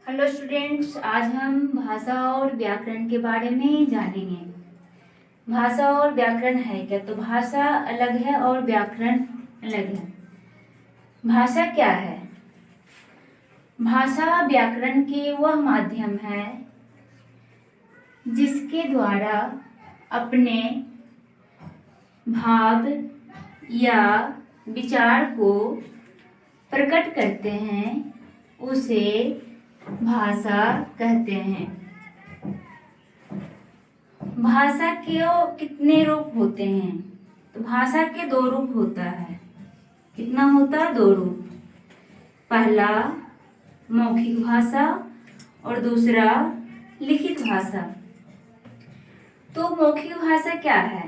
Hello students, आज हम भाषा और व्याकरण के बारे में जानेंगे। भाषा और व्याकरण है क्या? तो भाषा अलग है और व्याकरण अलग है। भाषा क्या है? भाषा व्याकरण के वह माध्यम है जिसके द्वारा अपने भाव या विचार को प्रकट करते हैं, उसे भाषा कहते हैं। भाषा के कितने रूप होते हैं? तो भाषा के दो रूप होता है। कितना होता है? दो रूप। पहला मौखिक भाषा और दूसरा लिखित भाषा। तो मौखिक भाषा क्या है?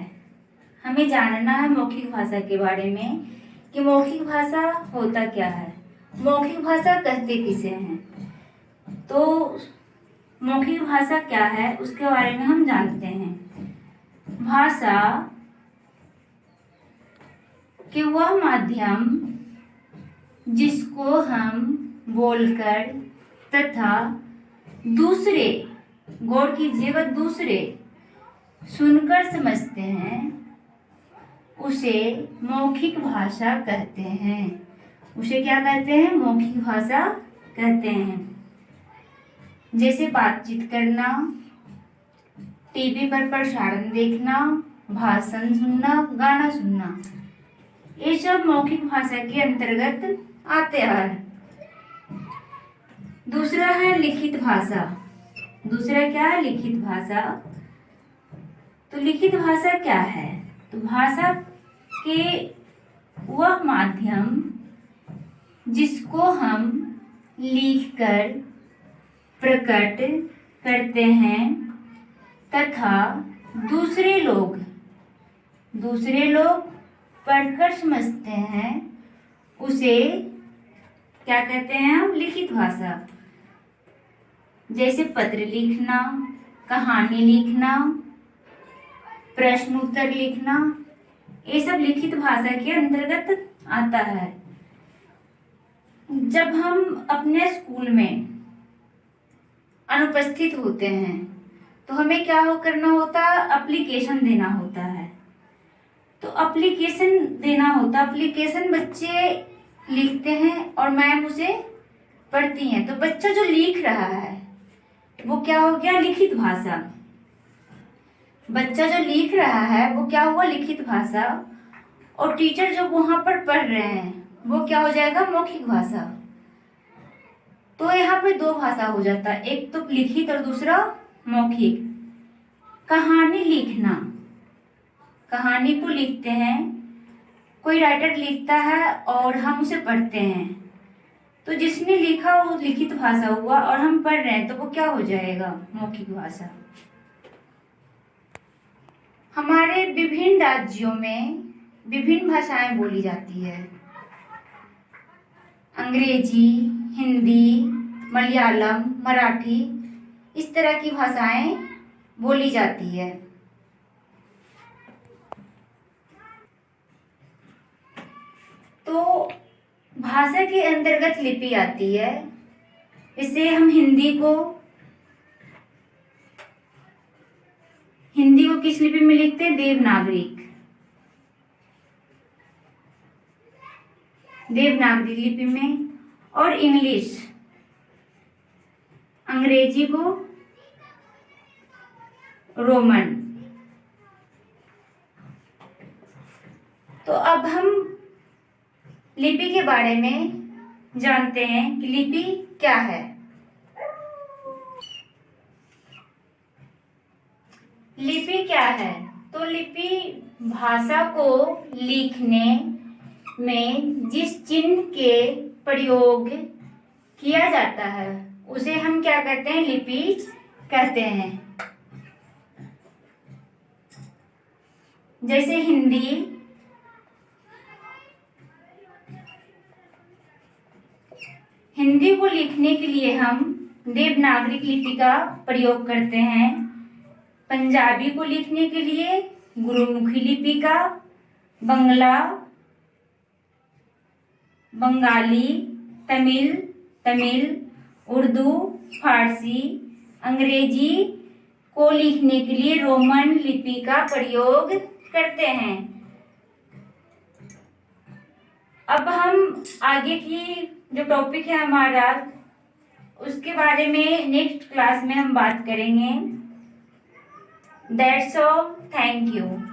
हमें जानना है मौखिक भाषा के बारे में कि मौखिक भाषा होता क्या है। मौखिक भाषा कहते किसे हैं? तो मौखिक भाषा क्या है उसके बारे में हम जानते हैं। भाषा के वह माध्यम जिसको हम बोलकर तथा दूसरे, गौर कीजिएगा, दूसरे सुनकर समझते हैं, उसे मौखिक भाषा कहते हैं। उसे क्या कहते हैं? मौखिक भाषा कहते हैं। जैसे बातचीत करना, टीवी पर प्रसारण देखना, भाषण सुनना, गाना सुनना, ये सब मौखिक भाषा के अंतर्गत आते हैं। दूसरा है लिखित भाषा। दूसरा क्या है? लिखित भाषा। तो लिखित भाषा क्या है? तो भाषा के वह माध्यम जिसको हम लिखकर प्रकट करते हैं तथा दूसरे लोग पढ़कर समझते हैं, उसे क्या कहते हैं हम? लिखित भाषा। जैसे पत्र लिखना, कहानी लिखना, प्रश्न उत्तर लिखना, ये सब लिखित भाषा के अंतर्गत आता है। जब हम अपने स्कूल में अनुपस्थित होते हैं तो हमें क्या करना होता है? एप्लीकेशन देना होता है। तो एप्लीकेशन देना होता, एप्लीकेशन बच्चे लिखते हैं और मैम उसे पढ़ती हैं। तो बच्चा जो लिख रहा है वो क्या हो गया? लिखित भाषा। बच्चा जो लिख रहा है वो क्या हुआ? लिखित भाषा। और टीचर जो वहां पर पढ़ रहे हैं वो क्या हो जाएगा? मौखिक भाषा। तो यहाँ पे दो भाषा हो जाता है, एक तो लिखित और दूसरा मौखिक। कहानी लिखना, कहानी को लिखते हैं, कोई राइटर लिखता है और हम उसे पढ़ते हैं। तो जिसने लिखा वो लिखित भाषा हुआ और हम पढ़ रहे हैं तो वो क्या हो जाएगा? मौखिक भाषा। हमारे विभिन्न राज्यों में विभिन्न भाषाएं बोली जाती है। अंग्रेजी, हिंदी, मलयालम, मराठी, इस तरह की भाषाएं बोली जाती है। तो भाषा के अंतर्गत लिपि आती है। इससे हम हिंदी को किस लिपि में लिखते हैं? देवनागरी लिपि में। और इंग्लिश, अंग्रेजी को रोमन। तो अब हम लिपि के बारे में जानते हैं कि लिपि क्या है। लिपि क्या है? तो लिपि भाषा को लिखने में जिस चिन्ह के प्रयोग किया जाता है उसे हम क्या कहते हैं? लिपि कहते हैं। जैसे हिंदी को लिखने के लिए हम देवनागरी लिपि का प्रयोग करते हैं। पंजाबी को लिखने के लिए गुरुमुखी लिपि का, बंगाली, तमिल उर्दू, फारसी, अंग्रेजी को लिखने के लिए रोमन लिपि का प्रयोग करते हैं। अब हम आगे की जो टॉपिक है हमारा, उसके बारे में नेक्स्ट क्लास में हम बात करेंगे। That's all, thank you.